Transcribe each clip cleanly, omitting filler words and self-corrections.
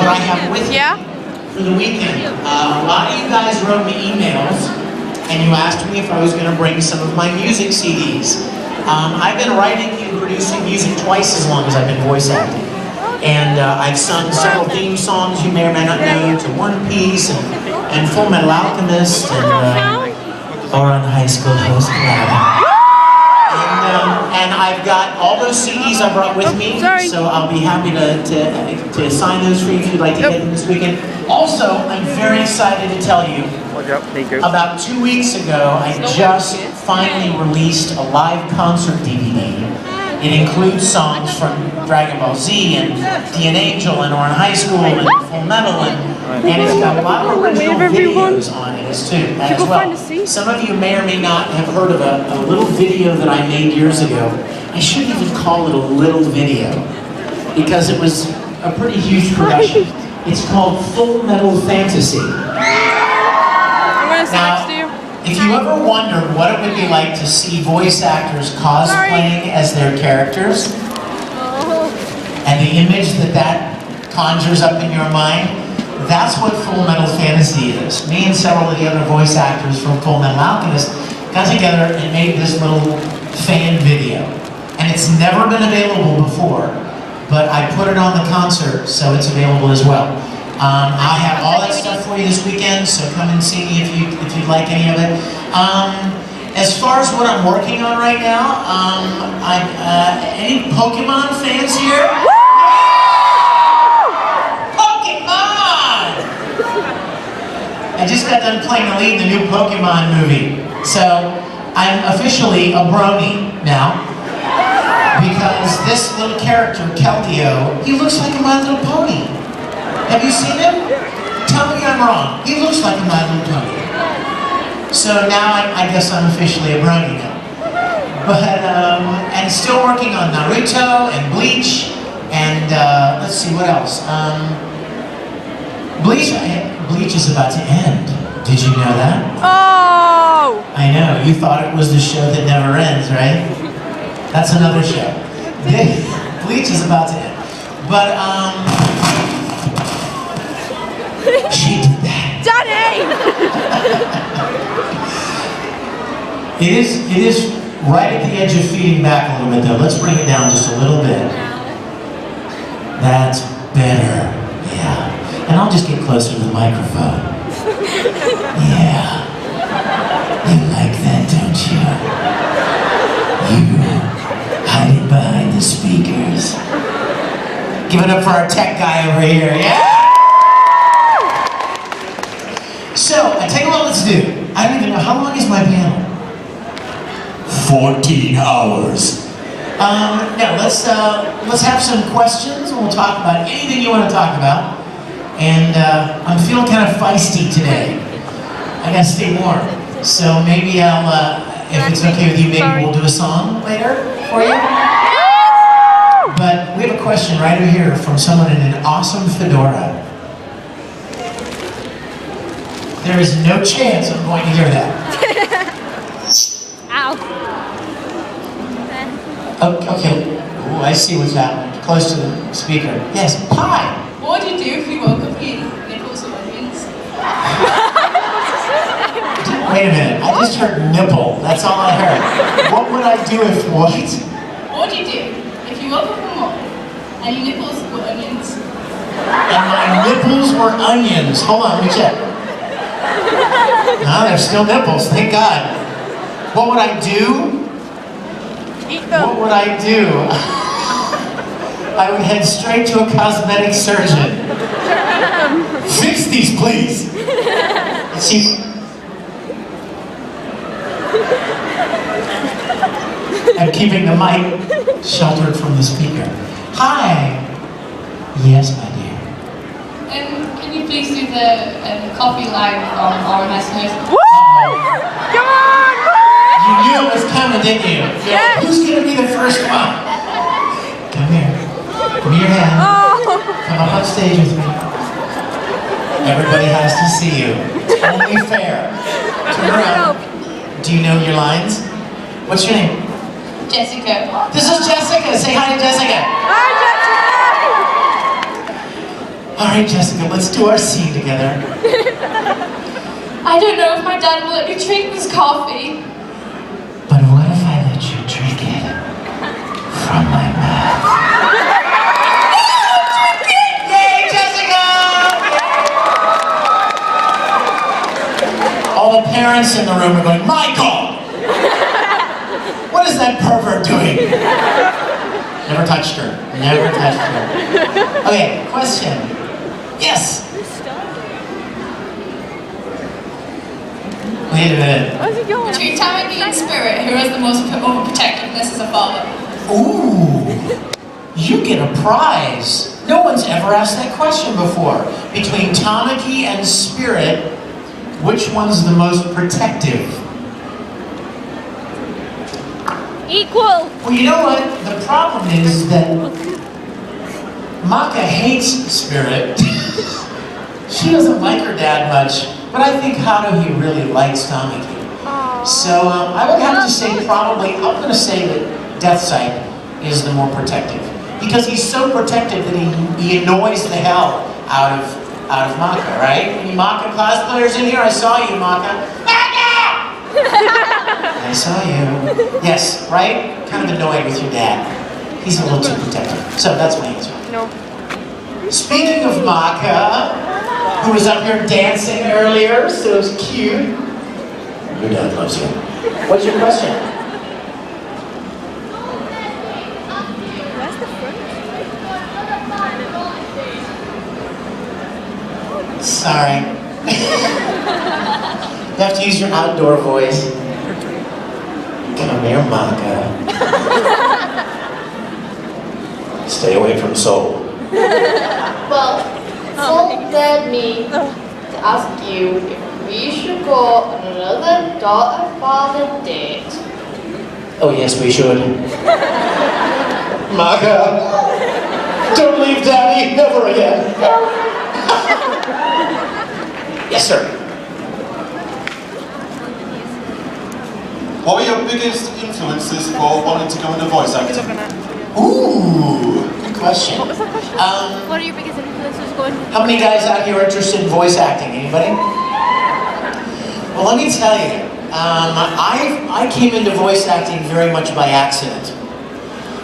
what I have with me for the weekend. A lot of you guys wrote me emails, and you asked me if I was going to bring some of my music CDs. I've been writing and producing music twice as long as I've been voice acting. And I've sung several theme songs you may or may not know, to One Piece and Full Metal Alchemist and Oran High School Host Club. And I've got all those CDs I brought with me, so I'll be happy to sign those for you if you'd like to get them this weekend. Also, I'm very excited to tell you, about 2 weeks ago, I just finally released a live concert DVD. It includes songs from Dragon Ball Z and The Angel and Oran High School and Full Metal, and it's got a lot of original videos on it as well. Some of you may or may not have heard of a little video that I made years ago. I shouldn't even call it a little video, because it was a pretty huge production. It's called Full Metal Fantasy. Now, if you ever wondered what it would be like to see voice actors cosplaying as their characters, and the image that conjures up in your mind, that's what Full Metal Fantasy is. Me and several of the other voice actors from Full Metal Alchemist got together and made this little fan video. And it's never been available before, but I put it on the concert, so it's available as well. I have all that stuff for you this weekend, so come and see me if you'd like any of it. As far as what I'm working on right now, any Pokemon fans here? Pokemon! I just got done playing the lead in the new Pokemon movie, so I'm officially a brony now, because this little character, Keldeo, he looks like a My Little Pony. Have you seen him? Tell me I'm wrong. He looks like a My Little Pony. So now I guess I'm officially a brony now. But, and still working on Naruto and Bleach, and let's see, what else? Bleach is about to end. Did you know that? Oh! I know, you thought it was the show that never ends, right? That's another show. Bleach is about to end. But, she did that. Daddy! It is right at the edge of feeding back a little bit though. Let's bring it down just a little bit. That's better. Yeah. And I'll just get closer to the microphone. Yeah. You like that, don't you? You hiding behind the speakers. Give it up for our tech guy over here. Yeah? So, I tell you what, let's do. I don't even know, how long is my panel? 14 hours. No, let's have some questions, and we'll talk about anything you want to talk about. And I'm feeling kind of feisty today. I gotta stay warm. So maybe I'll, if it's okay with you, maybe we'll do a song later for you. But we have a question right over here from someone in an awesome fedora. There is no chance I'm going to hear that. Ow. Okay. Ooh, I see what's happening. Close to the speaker. Yes. Hi. What would you do if you woke up eating nipples or onions? Wait a minute. I just heard nipple. That's all I heard. What would I do if what? What would you do if you woke up in the morning and your nipples were onions? And my nipples were onions. Hold on, let me check. No, they're still nipples, thank God. What would I do? Eat them. What would I do? I would head straight to a cosmetic surgeon. Fix these, please. See, I'm keeping the mic sheltered from the speaker. Hi. Yes, my dear. Can you please do the coffee line from Oran High School? Woo! Come on! You knew it was coming, didn't you? Yes. Who's going to be the first one? Come here. Give me your hand. Oh. Come up on stage with me. Everybody has to see you. It's only fair. Turn around. Do you know your lines? What's your name? Jessica. This is Jessica. Say hi to Jessica. Hi, Jessica! All right, Jessica, let's do our scene together. I don't know if my dad will let me drink this coffee. But what if I let you drink it from my mouth? Yay, Jessica! All the parents in the room are going, Michael! What is that pervert doing? Never touched her. Never touched her. Okay, question. Yes? Wait a minute. Where's it going? Between Tamaki and Spirit, who has the most overprotectiveness as a father? Ooh, you get a prize. No one's ever asked that question before. Between Tamaki and Spirit, which one's the most protective? Equal. Well, you know what? The problem is that Maka hates Spirit. She doesn't like her dad much, but I think Haruhi really likes Tamaki. So I would have to say probably, I'm going to say that Deathsight is the more protective. Because he's so protective that he annoys the hell out of Maka, right? Any Maka cosplayers in here? I saw you, Maka. I saw you. Yes, right? Kind of annoyed with your dad. He's a little too protective. So that's my answer. No. Speaking of Maka, who was up here dancing earlier, so it was cute. Your dad loves you. What's your question? Where's the front? Sorry. You have to use your outdoor voice. Come here, Maka. Stay away from Seoul. Well, Soul led me to ask you if we should go on another daughter-father date. Oh yes, we should. Maka, don't leave Daddy, never again. Yes, sir. What were your biggest influences for wanting to go into voice acting? Ooh, good question. What was the question? What are your biggest influences going? How many guys out here are interested in voice acting? Anybody? Well, let me tell you, I came into voice acting very much by accident.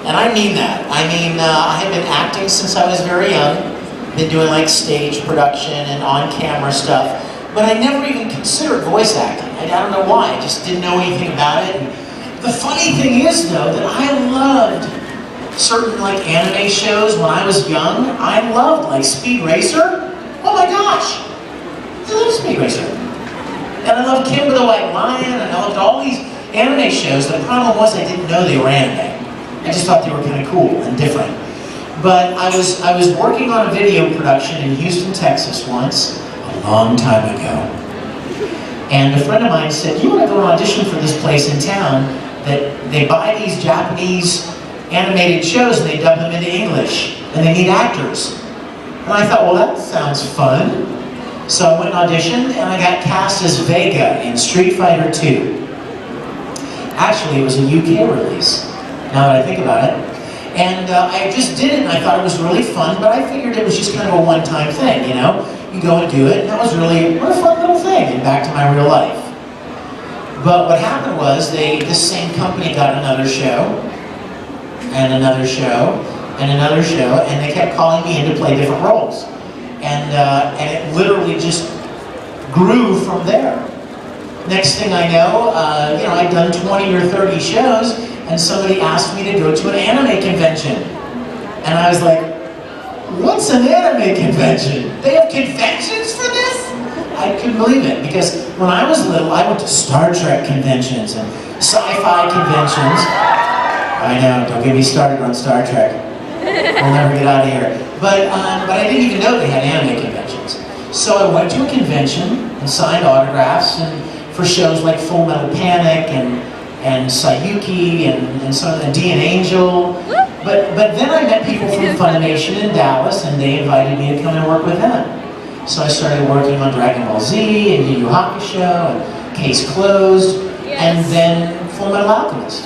And I mean that. I mean, I had been acting since I was very young, been doing like stage production and on-camera stuff, but I never even considered voice acting. I don't know why, I just didn't know anything about it. And the funny thing is, though, that I loved certain like anime shows when I was young. I loved like Speed Racer. Oh my gosh, I love Speed Racer. And I loved Kimber the White Lion, and I loved all these anime shows. The problem was I didn't know they were anime. I just thought they were kind of cool and different. But I was working on a video production in Houston, Texas once, a long time ago. And a friend of mine said, you want to go and audition for this place in town that they buy these Japanese animated shows and they dub them into English, and they need actors. And I thought, well, that sounds fun. So I went and auditioned, and I got cast as Vega in Street Fighter 2. Actually, it was a UK release, now that I think about it. And I just did it, and I thought it was really fun, but I figured it was just kind of a one-time thing, you know? You go and do it, and that was really what a fun little thing, and back to my real life. But what happened was, this same company got another show, and another show, and another show, and they kept calling me in to play different roles. And it literally just grew from there. Next thing I know, you know, I'd done 20 or 30 shows, and somebody asked me to go to an anime convention. And I was like, what's an anime convention? They have conventions for this? I couldn't believe it, because when I was little, I went to Star Trek conventions and sci-fi conventions. I know, don't get me started on Star Trek. We'll never get out of here. But I didn't even know they had anime conventions. So I went to a convention and signed autographs and for shows like Full Metal Panic and Sayuki and some of the D and Angel. But then I met people from Funimation in Dallas, and they invited me to come and work with them. So I started working on Dragon Ball Z and Yu Yu Hakusho and Case Closed, and then Full Metal Alchemist.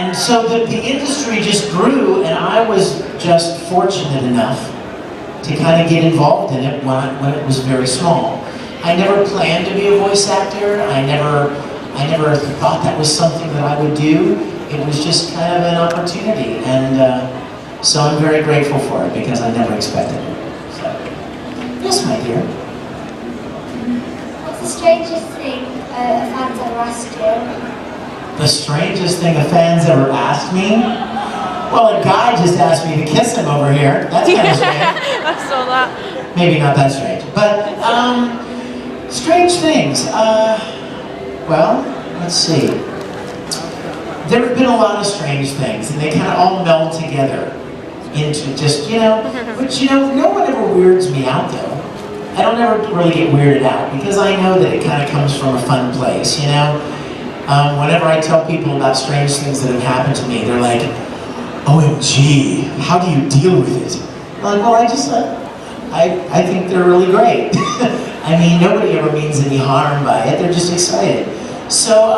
And so the industry just grew, and I was just fortunate enough to kind of get involved in it when it was very small. I never planned to be a voice actor. I never thought that was something that I would do. It was just kind of an opportunity, and so I'm very grateful for it because I never expected it. So, yes, my dear. What's the strangest thing a fan's ever asked you? The strangest thing a fan's ever asked me? Well, a guy just asked me to kiss him over here. That's kind of strange. I saw that. Maybe not that strange, but strange things. Well, let's see. There have been a lot of strange things, and they kind of all meld together into just, but no one ever weirds me out though. I don't ever really get weirded out because I know that it kind of comes from a fun place, Whenever I tell people about strange things that have happened to me, they're like, OMG, how do you deal with it? I'm like, well, I think they're really great. I mean, nobody ever means any harm by it, they're just excited. So,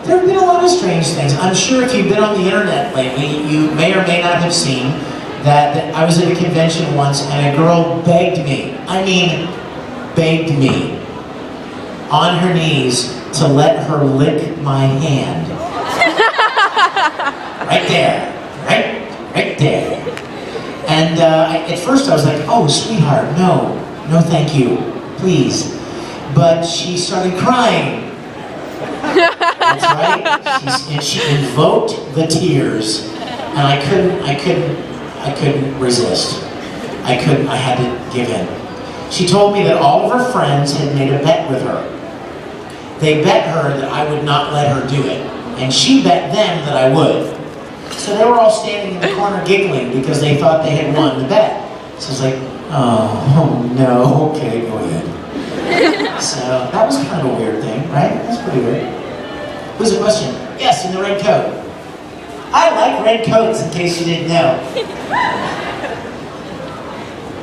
there have been a lot of strange things. I'm sure if you've been on the internet lately, you may or may not have seen that I was at a convention once and a girl begged me, begged me, on her knees to let her lick my hand. Right there, right there. And at first I was like, oh, sweetheart, no thank you, please. But she started crying. That's right. And she invoked the tears, and I couldn't resist. I had to give in. She told me that all of her friends had made a bet with her. They bet her that I would not let her do it, and she bet them that I would. So they were all standing in the corner giggling because they thought they had won the bet. So I was like, oh no, okay, go ahead. So that was kind of a weird thing, right? That's pretty weird. Who's the question? Yes, in the red coat. I like red coats, in case you didn't know.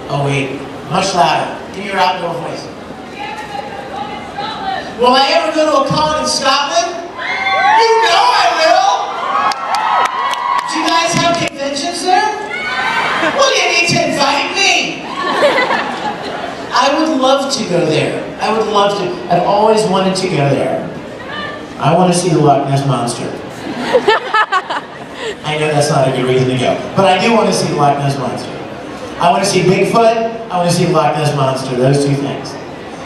Oh wait, much louder. Give me your outdoor voice. Will I ever go to a con in Scotland? You know I will! Do you guys have conventions there? Well, you need to invite me! I would love to go there. I would love to. I've always wanted to go there. I want to see the Loch Ness Monster. I know that's not a good reason to go, but I do want to see the Loch Ness Monster. I want to see Bigfoot, I want to see the Loch Ness Monster, those two things.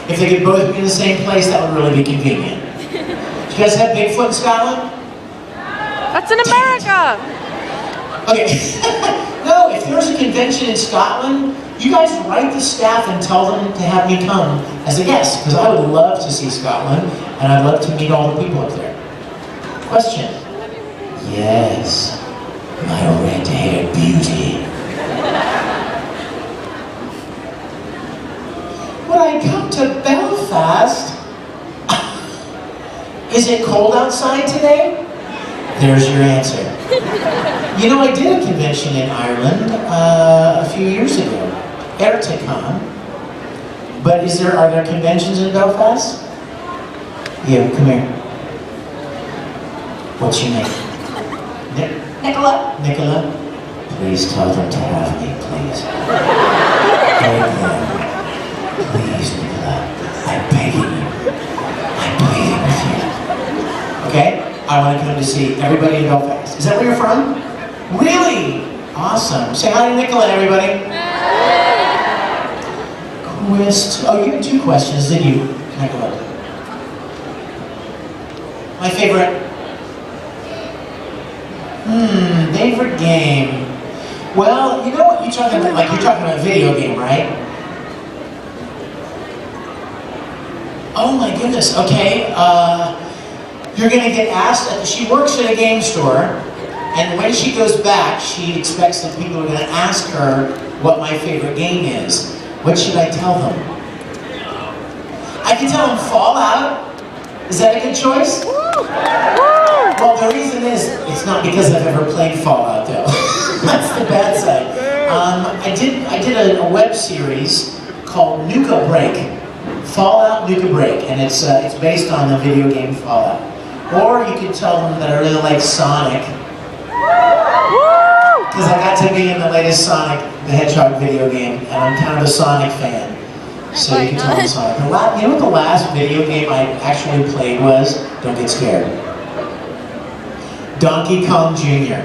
If they could both be in the same place, that would really be convenient. Do you guys have Bigfoot in Scotland? That's in America! Okay. No, if there's a convention in Scotland, you guys write the staff and tell them to have me come as a guest, because I would love to see Scotland, and I'd love to meet all the people up there. Question. Yes, my red-haired beauty. When I come to Belfast, is it cold outside today? There's your answer. I did a convention in Ireland a few years ago, SunnyCon. But are there conventions in Belfast? Yeah, come here. What's your name? Nicola? Nicola? Please tell them to have me, please. Beg them. Please, Nicola. I'm begging you. I'm pleading with you. Okay? I want to come to see everybody in Belfast. Is that where you're from? Really? Awesome. Say hi to Nicola, everybody. Oh, you had two questions, didn't you? Can I go up? My favorite? Favorite game. Well, you know what you're talking about? Like, you're talking about a video game, right? Oh my goodness, okay. You're gonna get asked, she works at a game store, and when she goes back, she expects that people are gonna ask her what my favorite game is. What should I tell them? I can tell them Fallout. Is that a good choice? Well, the reason is, it's not because I've ever played Fallout, though. That's the bad side. I did a web series called Nuka Break. Fallout Nuka Break, and it's based on the video game Fallout. Or you could tell them that I really like Sonic. Because I got to be in the latest Sonic the Hedgehog video game, and I'm kind of a Sonic fan. So you can tell them Sonic. You know what the last video game I actually played was? Don't get scared. Donkey Kong Jr.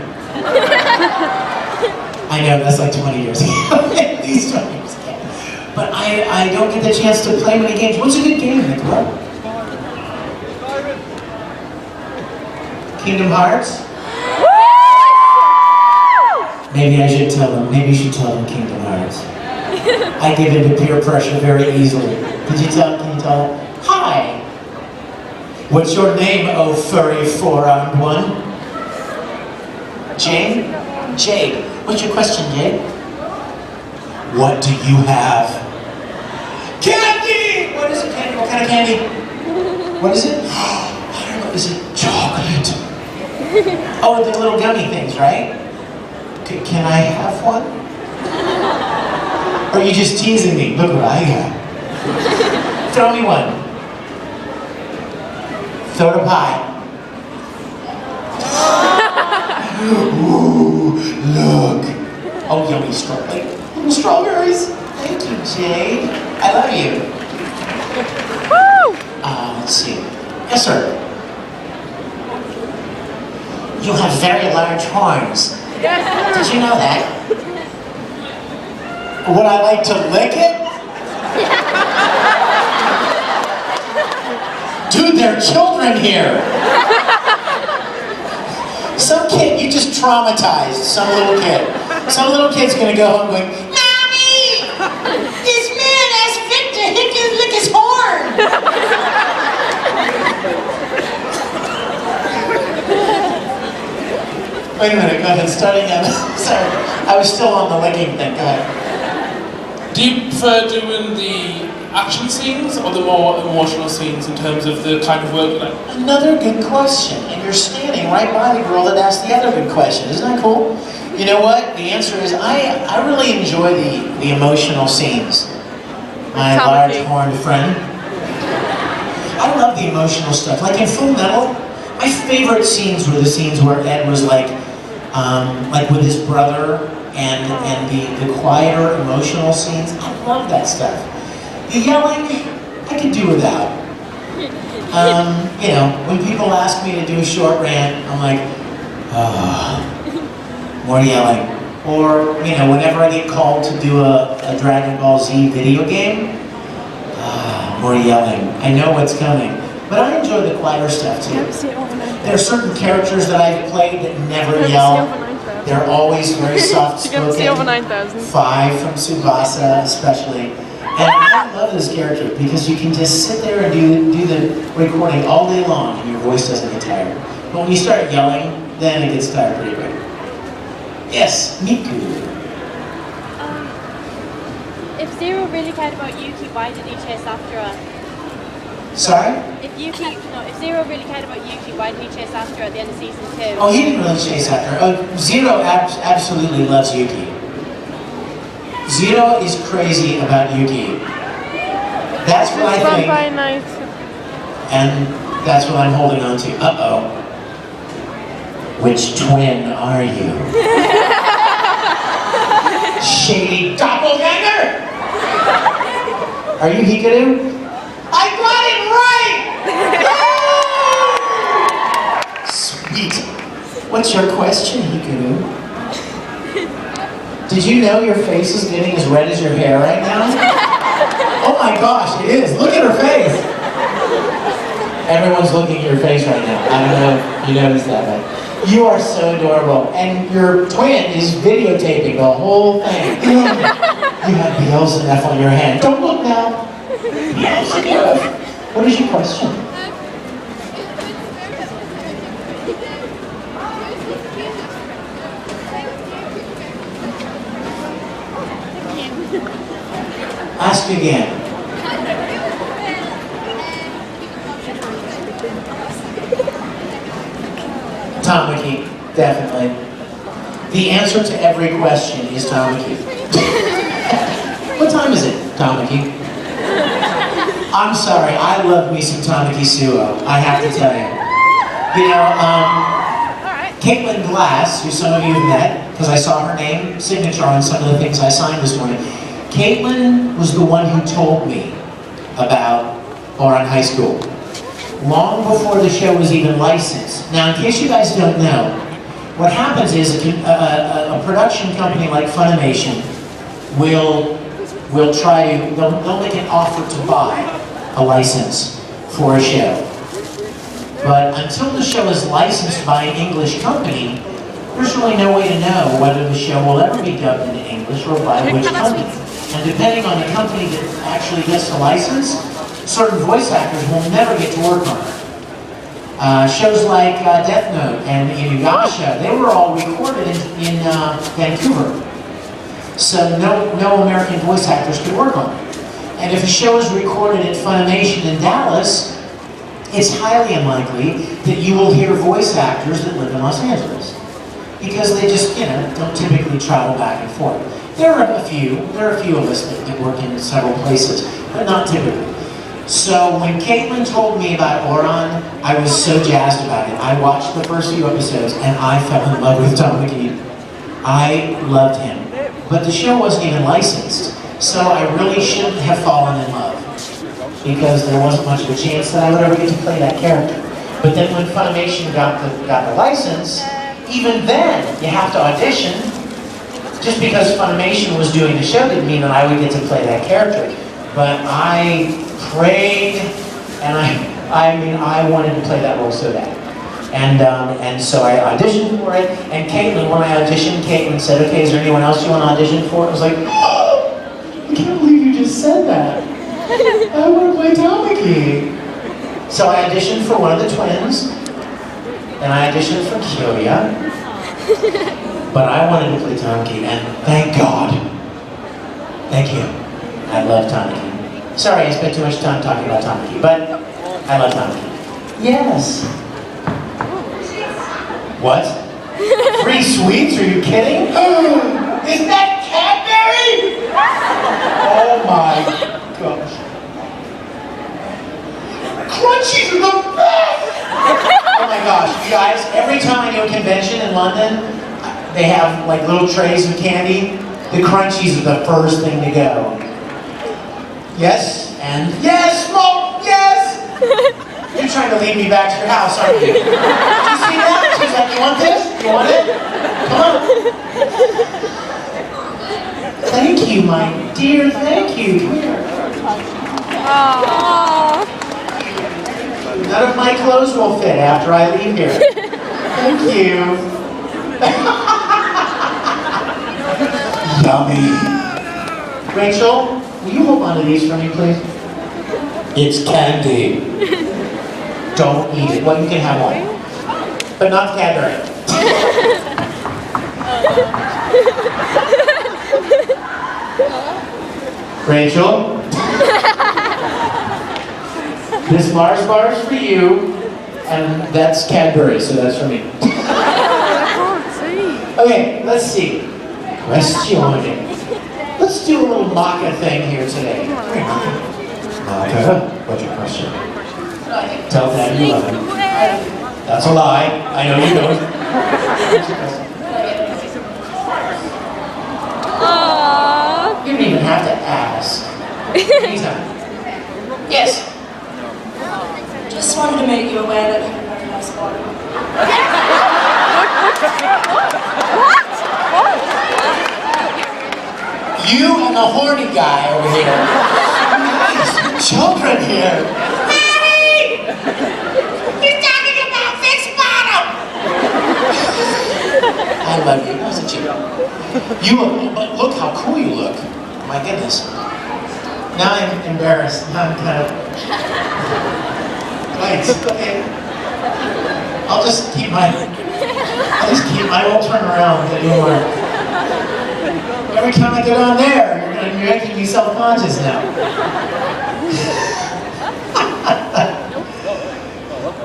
I know, that's like 20 years ago. At least 20 years ago. But I don't get the chance to play many games. What's a good game, Nicola? Kingdom Hearts? Maybe I should tell them. Maybe you should tell them Kingdom Hearts. I give into peer pressure very easily. Can you tell them? Hi. What's your name, oh furry four-armed one? Jade? Jade. What's your question, Jade? What do you have? Candy! What is it, candy? What kind of candy? What is it? I don't know. Is it chocolate? Oh, the little gummy things, right? Can I have one? Or are you just teasing me? Look what I got. Throw me one. Throw it up high. Ooh, look. Oh, yummy strawberries. Little strawberries. Thank you, Jade. I love you. Let's see. Yes, sir. You have very large horns. Did you know that? Would I like to lick it? Dude, there are children here. Some kid, you just traumatized some little kid. Some little kid's gonna go home going, Mommy! This man asked Vic to lick his horn! Wait a minute, go ahead, starting again. Sorry, I was still on the licking thing, go ahead. Do you prefer doing the action scenes or the more emotional scenes in terms of the kind of work that... Another good question, and you're standing right by the girl that asked the other good question. Isn't that cool? You know what? The answer is I really enjoy the emotional scenes. My large horned friend. I love the emotional stuff. Like in Full Metal, my favorite scenes were the scenes where Ed was like with his brother and the quieter emotional scenes. I love that stuff. The yelling, I could do without. You know, when people ask me to do a short rant, I'm like, more yelling. Or, you know, whenever I get called to do a Dragon Ball Z video game, more yelling. I know what's coming. But I enjoy the quieter stuff too. There are certain characters that I've played that never yell. They're always very soft-spoken. 5 from Tsubasa, especially. And I love this character because you can just sit there and do the recording all day long and your voice doesn't get tired. But when you start yelling, then it gets tired pretty quick. Yes, Miku. If Zero really cared about Yuki, why did he chase after her? Sorry? If Zero really cared about Yuki, why did he chase after her at the end of season 2? Oh, he didn't really chase after her. Oh, Zero absolutely loves Yuki. Zero is crazy about Yuki. That's what I think. And that's what I'm holding on to. Uh-oh. Which twin are you? Shady doppelganger! Are you Hikaru? I got it right! Sweet. What's your question, Hikaru? Did you know your face is getting as red as your hair right now? Oh my gosh, it is. Look at her face. Everyone's looking at your face right now. I don't know if you noticed that, but you are so adorable. And your twin is videotaping the whole thing. You have Beelzebub on your hand. Don't look now. Beelzebub. What is your question? Ask again. Tamaki, definitely. The answer to every question is Tamaki. What time is it, Tamaki? I'm sorry, I love me some Tamaki Suo, I have to tell you. You know, Caitlin Glass, who some of you have met, because I saw her name signature on some of the things I signed this morning. Caitlin was the one who told me about Oran High School, long before the show was even licensed. Now, in case you guys don't know, what happens is a production company like Funimation will try to, they'll make an offer to buy a license for a show. But until the show is licensed by an English company, there's really no way to know whether the show will ever be dubbed into English or by which company. And depending on the company that actually gets the license, certain voice actors will never get to work on it. Shows like Death Note and Inuyasha, they were all recorded in Vancouver. So no American voice actors could work on it. And if a show is recorded at Funimation in Dallas, it's highly unlikely that you will hear voice actors that live in Los Angeles. Because they just, don't typically travel back and forth. There are a few of us that work in several places, but not typically. So when Caitlin told me about Oran, I was so jazzed about it. I watched the first few episodes and I fell in love with Tom McKee. I loved him. But the show wasn't even licensed, so I really shouldn't have fallen in love. Because there wasn't much of a chance that I would ever get to play that character. But then when Funimation got the license, even then, you have to audition. Just because Funimation was doing the show didn't mean that I would get to play that character. But I prayed, and I wanted to play that role so bad. And so I auditioned for it, and Caitlin, when I auditioned, Caitlin said, okay, is there anyone else you want to audition for? I was like, oh, I can't believe you just said that. I want to play Tamaki. So I auditioned for one of the twins, and I auditioned for Kyoya. But I wanted to play Tamaki, and thank God. Thank you. I love Tamaki. Sorry I spent too much time talking about Tamaki, but I love Tamaki. Yes. What? Free sweets? Are you kidding? Is that Cadbury? Oh my gosh. Crunchies are the best! Oh my gosh, you guys, every time I do a convention in London, they have like little trays of candy. The Crunchies are the first thing to go. Yes, and yes, Mom, yes! You're trying to lead me back to your house, aren't you? Did you see that? She's like, you want this? You want it? Come on. Thank you, my dear, thank you. Come here. Aww. None of my clothes will fit after I leave here. Thank you. Yummy. Rachel, will you hold on to these for me, please? It's candy. Don't eat it. Well, you can have one. But not Cadbury. Rachel? This Mars bar is for you, and that's Cadbury, so that's for me. Okay, let's see. Question. Let's do a little Maka thing here today. Come here, Maka. What's your question? Tell Dad you love him. That's a lie. I know you don't. You don't even have to ask. Anytime. Yes. Just wanted to make you aware that you have a nice body. You and the horny guy over here. Nice children here. Daddy! He's talking about Vic's bottom! I love you, doesn't you? You look, but look how cool you look. My goodness. Now I'm embarrassed. Now I'm kind of... Thanks. Okay. I won't turn around anymore. Every time I go down there, you're making me self-conscious now.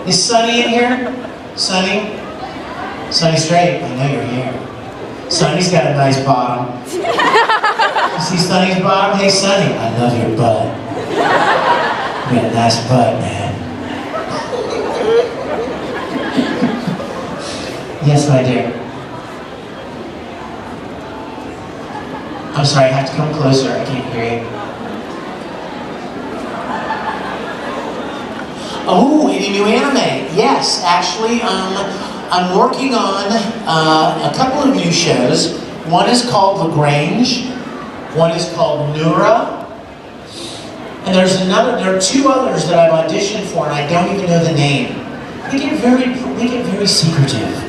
Is Sunny in here? Sunny? Sunny Straight, I know you're here. Sunny's got a nice bottom. You see Sunny's bottom? Hey Sunny, I love your butt. You got a nice butt, man. Yes, my dear. I'm sorry, I have to come closer. I can't hear you. Oh, any new anime? Yes, actually, I'm working on a couple of new shows. One is called LaGrange. One is called Nura. And there are two others that I've auditioned for, and I don't even know the name. They get very secretive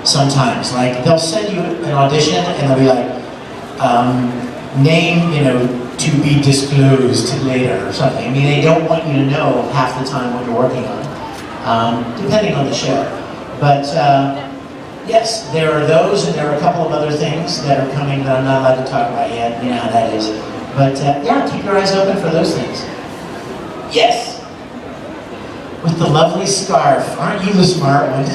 sometimes. Like, they'll send you an audition, and they'll be like, name, to be disclosed later or something. I mean, they don't want you to know half the time what you're working on, depending on the show. But yes, there are those, and there are a couple of other things that are coming that I'm not allowed to talk about yet. You know how that is. But yeah, keep your eyes open for those things. Yes! With the lovely scarf. Aren't you the smart one?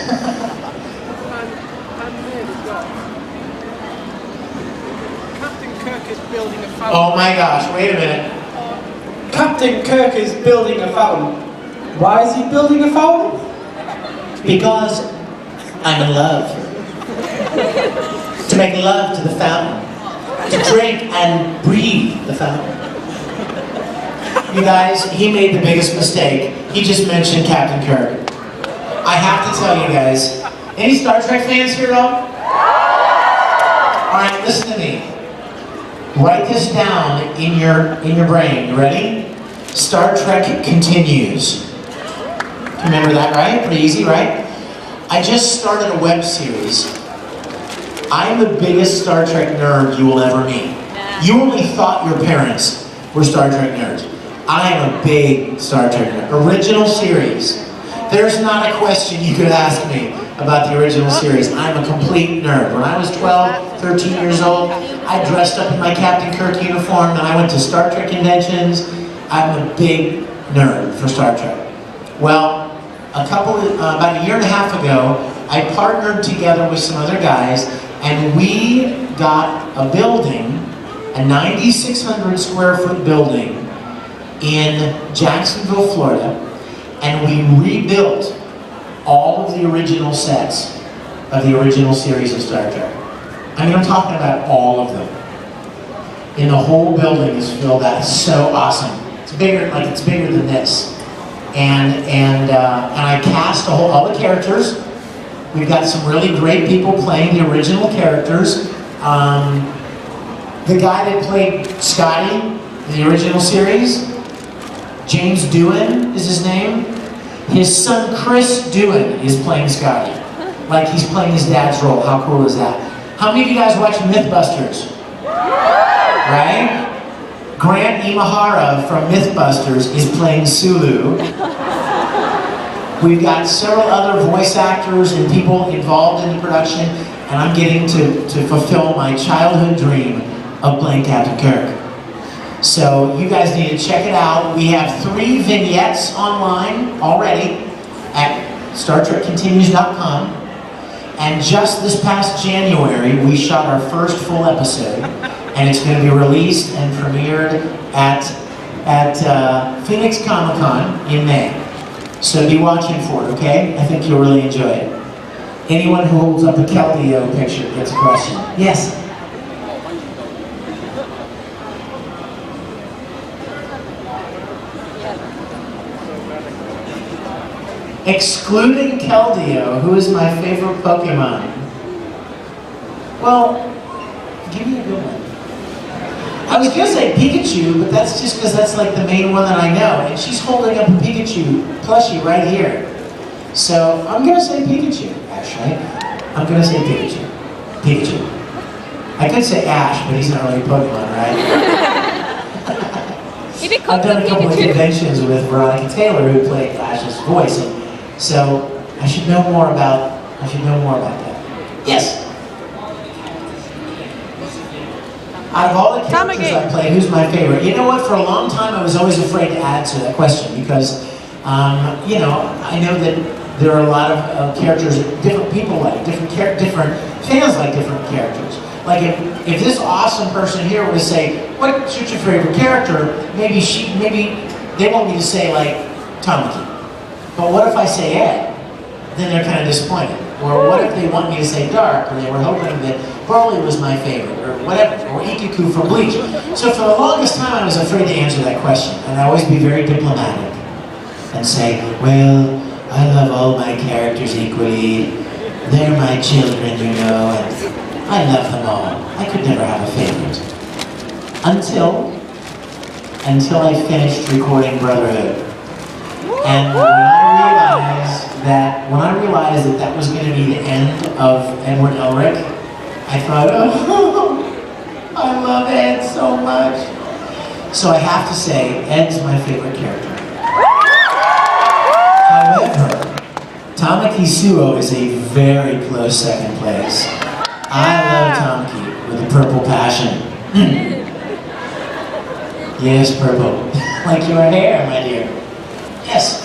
Building a fountain. Oh my gosh, wait a minute. Captain Kirk is building a fountain. Why is he building a fountain? Because I'm in love. To make love to the fountain. To drink and breathe the fountain. You guys, he made the biggest mistake. He just mentioned Captain Kirk. I have to tell you guys, any Star Trek fans here at all? Alright, listen to me. Write this down in your brain. You ready? Star Trek continues. Remember that, right? Pretty easy, right? I just started a web series. I'm the biggest Star Trek nerd you will ever meet. You only thought your parents were Star Trek nerds. I am a big Star Trek nerd. Original series. There's not a question you could ask me about the original series. I'm a complete nerd. When I was 12, 13 years old, I dressed up in my Captain Kirk uniform and I went to Star Trek conventions. I'm a big nerd for Star Trek. Well, about a year and a half ago, I partnered together with some other guys and we got a building, a 9,600 square foot building in Jacksonville, Florida, and we rebuilt all of the original sets of the original series of Star Trek. I mean, I'm talking about all of them. And the whole building is filled out. It's so awesome. It's bigger than this. And I cast all the characters. We've got some really great people playing the original characters. The guy that played Scotty in the original series, James Doohan is his name. His son Chris Doohan is playing Scotty. Like he's playing his dad's role. How cool is that? How many of you guys watch Mythbusters? Right? Grant Imahara from Mythbusters is playing Sulu. We've got several other voice actors and people involved in the production, and I'm getting to fulfill my childhood dream of playing Captain Kirk. So you guys need to check it out. We have 3 vignettes online already at StarTrekContinues.com. And just this past January, we shot our first full episode, and it's going to be released and premiered at Phoenix Comic-Con in May. So be watching for it, okay? I think you'll really enjoy it. Anyone who holds up a Keldeo picture gets a question. Yes? Excluding Keldeo, who is my favorite Pokemon? Well, give me a good one. I was gonna say Pikachu, but that's just because that's like the main one that I know. And she's holding up a Pikachu plushie right here. So I'm gonna say Pikachu, actually. I'm gonna say Pikachu. Pikachu. I could say Ash, but he's not really a Pokemon, right? I've done a couple of conventions with Veronica Taylor, who played Ash's voice. So I should know more about that. Yes. Out of all the characters I play, who's my favorite? You know what? For a long time, I was always afraid to answer that question because, I know that there are a lot of characters that different people like, different fans like different characters. Like if this awesome person here were to say, "What's your favorite character?" Maybe they want me to say like Tamaki. But what if I say Ed? Then they're kind of disappointed. Or what if they want me to say dark, or they were hoping that Broly was my favorite, or whatever, or Ikuku from Bleach. So for the longest time I was afraid to answer that question, and I always be very diplomatic and say, well, I love all my characters equally, they're my children, you know, and I love them all. I could never have a favorite. Until I finished recording Brotherhood. And when I realized that was going to be the end of Edward Elric, I thought, oh, I love Ed so much. So I have to say, Ed's my favorite character. However, Tamaki Suo is a very close second place. I love Tamaki with a purple passion. Yes, purple. Like your hair, my dear. Yes.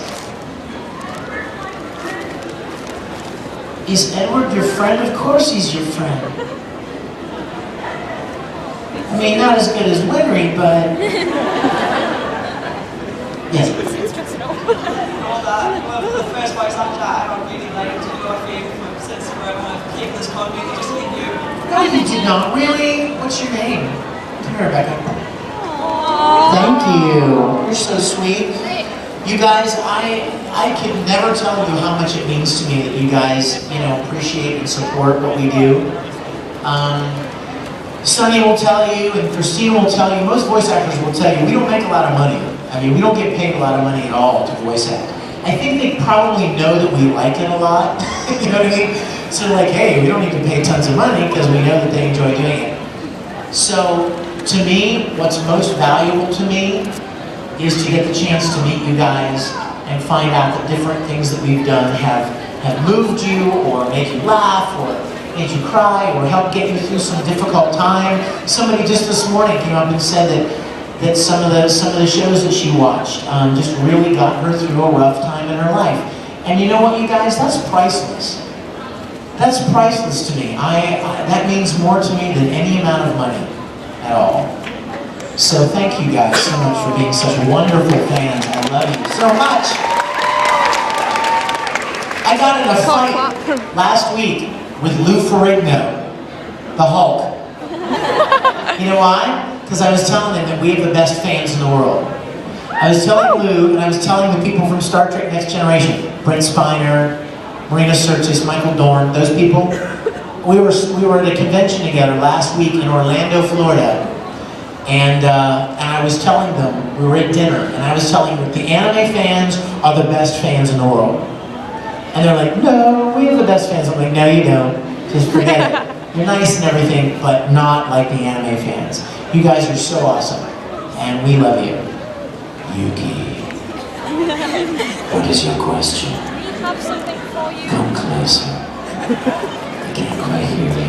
Is Edward your friend? Of course he's your friend. I mean, not as good as Winry, but... Yes. Well, the first voice actor I don't really like to do a thing since we're keep this con meeting just in you. No, you did not. Really? What's your name? Come here, Rebecca. Thank you. You're so sweet. You guys, I can never tell you how much it means to me that you guys, you know, appreciate and support what we do. Sunny will tell you, and Christine will tell you, most voice actors will tell you, we don't make a lot of money. I mean, we don't get paid a lot of money at all to voice act. I think they probably know that we like it a lot. You know what I mean? So like, hey, we don't need to pay tons of money because we know that they enjoy doing it. So, to me, what's most valuable to me is to get the chance to meet you guys and find out that different things that we've done have moved you, or made you laugh, or made you cry, or helped get you through some difficult time. Somebody just this morning came up and said that some of the shows that she watched just really got her through a rough time in her life. And you know what, you guys? That's priceless. That's priceless to me. That means more to me than any amount of money at all. So thank you guys so much for being such wonderful fans. I love you so much. I got in a fight last week with Lou Ferrigno, the Hulk. You know why? Because I was telling him that we have the best fans in the world. I was telling Lou, and I was telling the people from Star Trek Next Generation, Brent Spiner, Marina Sirtis, Michael Dorn, those people. We were at a convention together last week in Orlando, Florida. And I was telling them, we were at dinner, and I was telling them that the anime fans are the best fans in the world. And they're like, no, we have the best fans. I'm like, no, you don't. Just forget it. You're nice and everything, but not like the anime fans. You guys are so awesome, and we love you. Yuki, what is your question? We have something for you. Come closer. I can't quite hear you.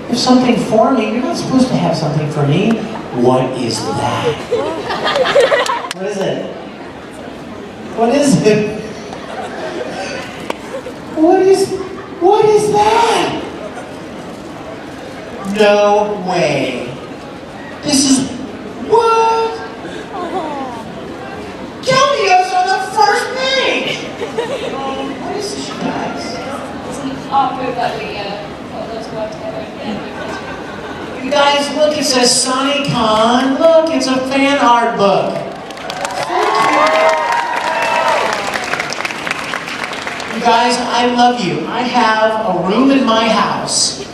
There's something for me. You're not supposed to have something for me. What is that? What is it? What is it? What is that? No way. This is what? Cameos on the first page. What is this, you guys? It's an art book that we got those work together. You guys, look, it says SunnyCon. Look, it's a fan art book. You guys, I love you. I have a room in my house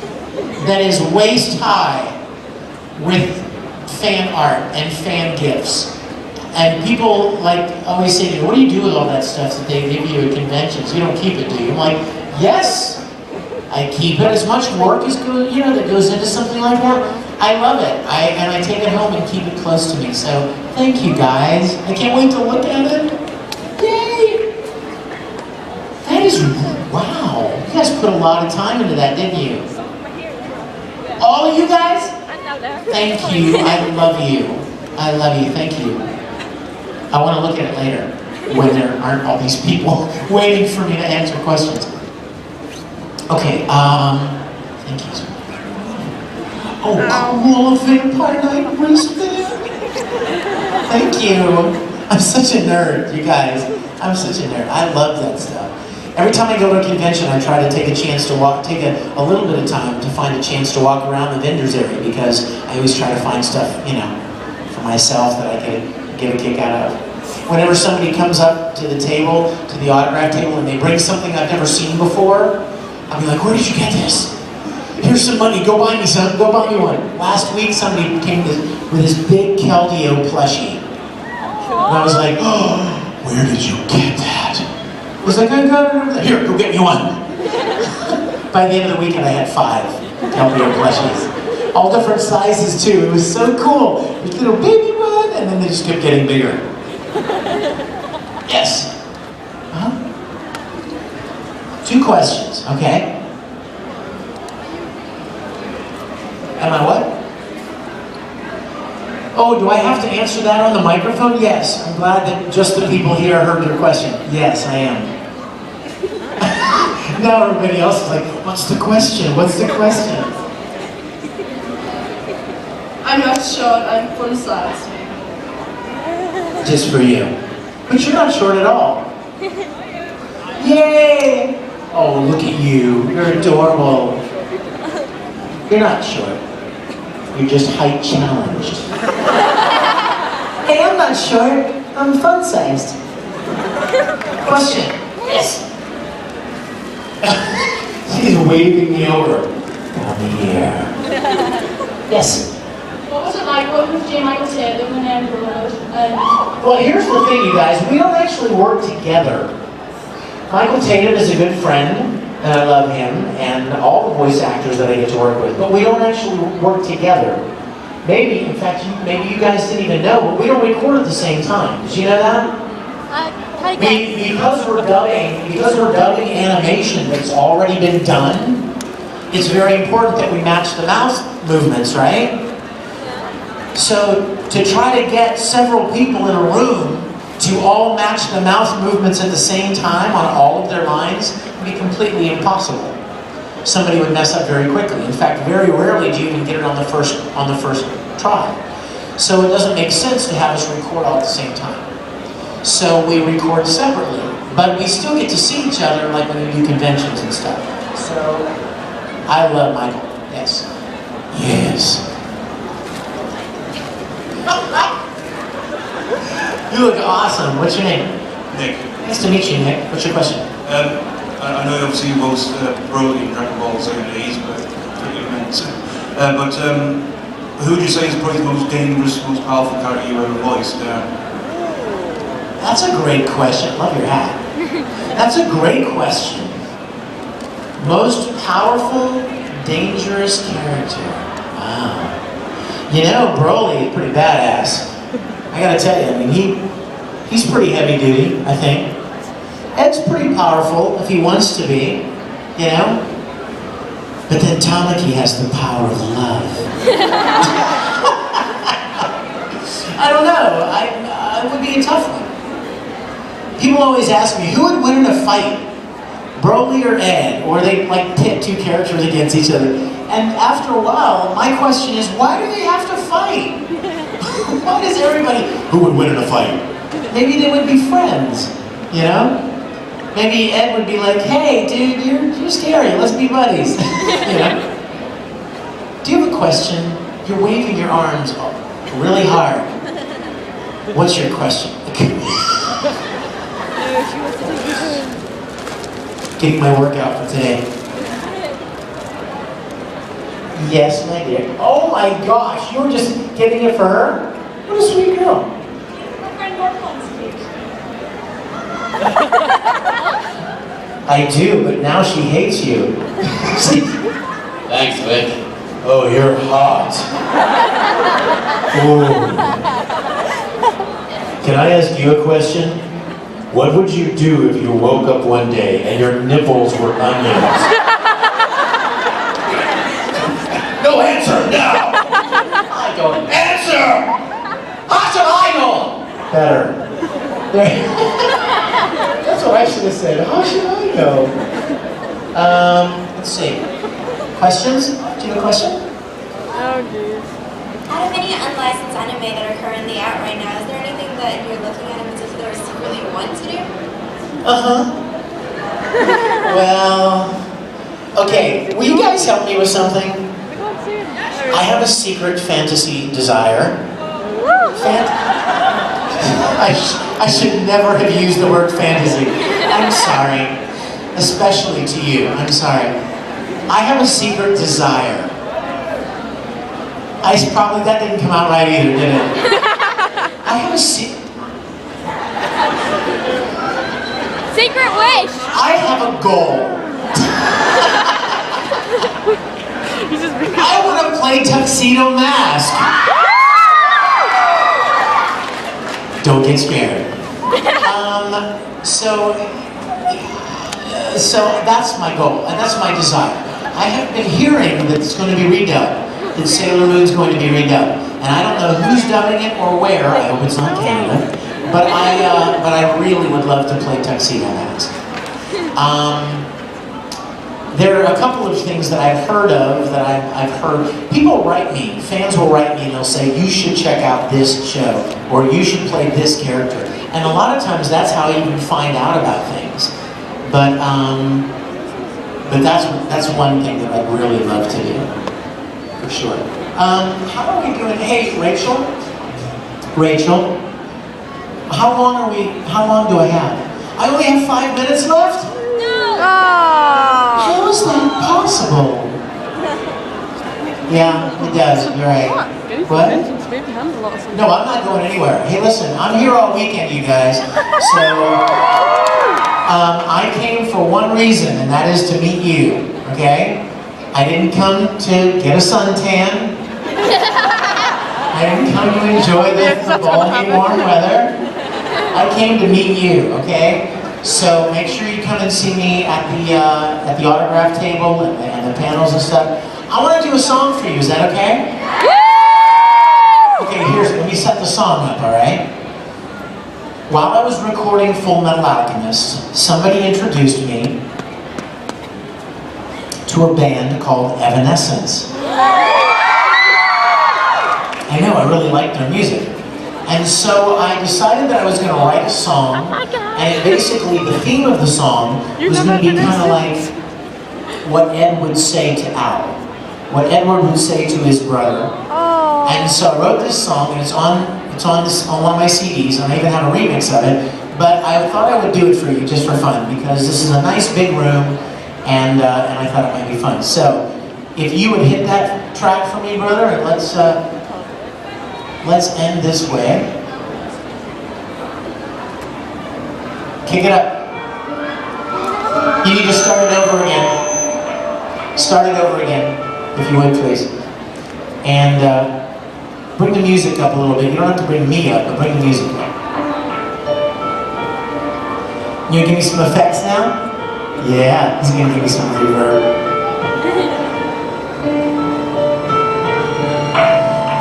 that is waist high with fan art and fan gifts. And people like always say to me, what do you do with all that stuff that they give you at conventions? You don't keep it, do you? I'm like, yes, I keep it. As much work as that goes into something like that. I love it. And I take it home and keep it close to me. So thank you guys. I can't wait to look at it. Yay! That is, wow. You guys put a lot of time into that, didn't you? All of you guys? Thank you. I love you. I love you. Thank you. I want to look at it later when there aren't all these people waiting for me to answer questions. Okay, thank you. Oh, cool, a Vampire Night wristband. Thank you. I'm such a nerd, you guys. I'm such a nerd. I love that stuff. Every time I go to a convention, I try to take a little bit of time to find a chance to walk around the vendors area because I always try to find stuff, for myself that I could get a kick out of. Whenever somebody comes up to the table, to the autograph table, and they bring something I've never seen before, I'll be like, where did you get this? Here's some money, go buy me some, go buy me one. Last week, somebody came with this big Keldeo plushie. And I was like, oh, where did you get that? He was like, I got it over there. Here, go get me one. By the end of the weekend, I had 5 Keldeo plushies. All different sizes, too. It was so cool. This little baby one, and then they just kept getting bigger. Yes? Huh? 2 questions, okay? Am I what? Oh, do I have to answer that on the microphone? Yes. I'm glad that just the people here heard your question. Yes, I am. Now everybody else is like, what's the question? What's the question? I'm not short, I'm full size. Just for you. But you're not short at all. Yay! Oh, look at you. You're adorable. You're not short. You're just height challenged. Hey, I'm not short. I'm fun-sized. Question. Yes. She's waving me over. Come here. Yes. What was it like working with J. Michael Taylor when Broad? Well, here's the thing, you guys. We don't actually work together. Michael Tatum is a good friend, and I love him, and all the voice actors that I get to work with. But we don't actually work together. Maybe, in fact, maybe you guys didn't even know, but we don't record at the same time. Did you know that? Because we're dubbing animation that's already been done, it's very important that we match the mouth movements, right? So to try to get several people in a room to all match the mouth movements at the same time on all of their lines would be completely impossible. Somebody would mess up very quickly. In fact, very rarely do you even get it on the first try. So it doesn't make sense to have us record all at the same time. So we record separately, but we still get to see each other like when we do conventions and stuff. So I love Michael. Yes. Yes. You look awesome. What's your name? Nick. Nice to meet you, Nick. What's your question? I know obviously you both Broly and Dragon Ball Z days, but who would you say is probably the most dangerous, most powerful character you ever voiced? That's a great question. I love your hat. That's a great question. Most powerful, dangerous character. Wow. You know, Broly is pretty badass. I gotta tell you, I mean, he's pretty heavy duty, I think. Ed's pretty powerful if he wants to be, you know? But then Tamaki has the power of love. I don't know, it would be a tough one. People always ask me, who would win in a fight? Broly or Ed? Or they like pit 2 characters against each other. And after a while, my question is, why do they have to fight? Why does everybody, who would win in a fight? Maybe they would be friends, you know? Maybe Ed would be like, hey, dude, you're scary, let's be buddies. You know? Do you have a question? You're waving your arms really hard. What's your question? Getting my workout for today. Yes, my dear. Oh my gosh, you were just getting it for her? What a sweet girl. I do, but now she hates you. Thanks, Vic. Oh, you're hot. Ooh. Can I ask you a question? What would you do if you woke up one day and your nipples were onions? No, answer now! I don't answer! How should I know? Better. That's what I should have said. How should I know? Let's see. Questions? Do you have a question? Oh, geez. Out of any unlicensed anime that are currently out right now, is there anything that you're looking at in particular or secretly want to do? Well, okay, will you guys help me with something? I have a secret fantasy desire. I should never have used the word fantasy. I'm sorry. Especially to you. I'm sorry. I have a secret desire. That didn't come out right either, did it? I have a secret wish! I have a goal. I want to play Tuxedo Mask. Don't get scared. So that's my goal, and that's my desire. I have been hearing that it's going to be redone, that Sailor Moon's going to be redone, and I don't know who's dubbing it or where. I hope it's not Canada, but I really would love to play Tuxedo Mask. There are a couple of things that I've heard of, that I've heard. People write me, fans will write me and they'll say, you should check out this show, or you should play this character. And a lot of times that's how you can find out about things. But that's one thing that I'd really love to do, for sure. How are we doing? Hey, Rachel, how long do I have? I only have 5 minutes left? How is that possible? Yeah, it does. You're right. What? No, I'm not going anywhere. Hey, listen, I'm here all weekend, you guys. So, I came for one reason, and that is to meet you, okay? I didn't come to get a suntan. I didn't come to enjoy the balmy, warm weather. I came to meet you, okay? So make sure you come and see me at the autograph table and the panels and stuff. I want to do a song for you. Is that okay? Okay, let me set the song up, all right? While I was recording Full Metal Alchemist, somebody introduced me to a band called Evanescence. I know, I really liked their music. And so I decided that I was going to write a song, and basically the theme of the song was going to be kind of like what Ed would say to Al, what Edward would say to his brother. And so I wrote this song, and it's on one of my CDs, and I even have a remix of it. But I thought I would do it for you just for fun, because this is a nice big room, and I thought it might be fun. So if you would hit that track for me, brother, and let's end this way. Kick it up. You need to start it over again. Start it over again, if you would, please. And bring the music up a little bit. You don't have to bring me up, but bring the music up. You gonna give me some effects now? Yeah, he's gonna give me some reverb.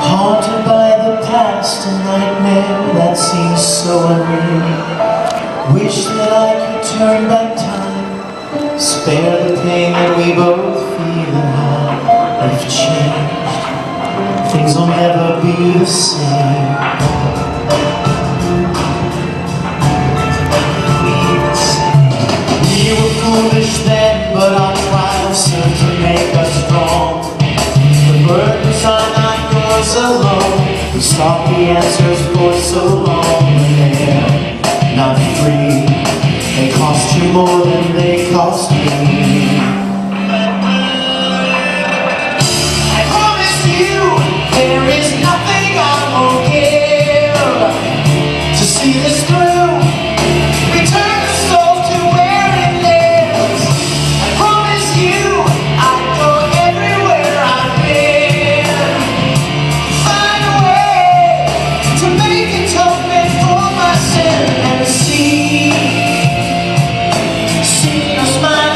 Haunted by the past, a nightmare that seems so unreal. Wish that I could turn back time, spare the pain that we both feel, and how we've changed. Things will never be the same. We were foolish then, but our trials serve to make us strong. The burdens are not yours alone. We sought the answers for so long, and they're not free. They cost you more than they cost me. I promise you, there is nothing I won't give to see this through. Return the soul to where it lives. I promise you, I'd go everywhere I've been. Find a way to make atonement for my sin and see your smile.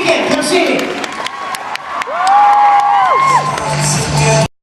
again. Come see me.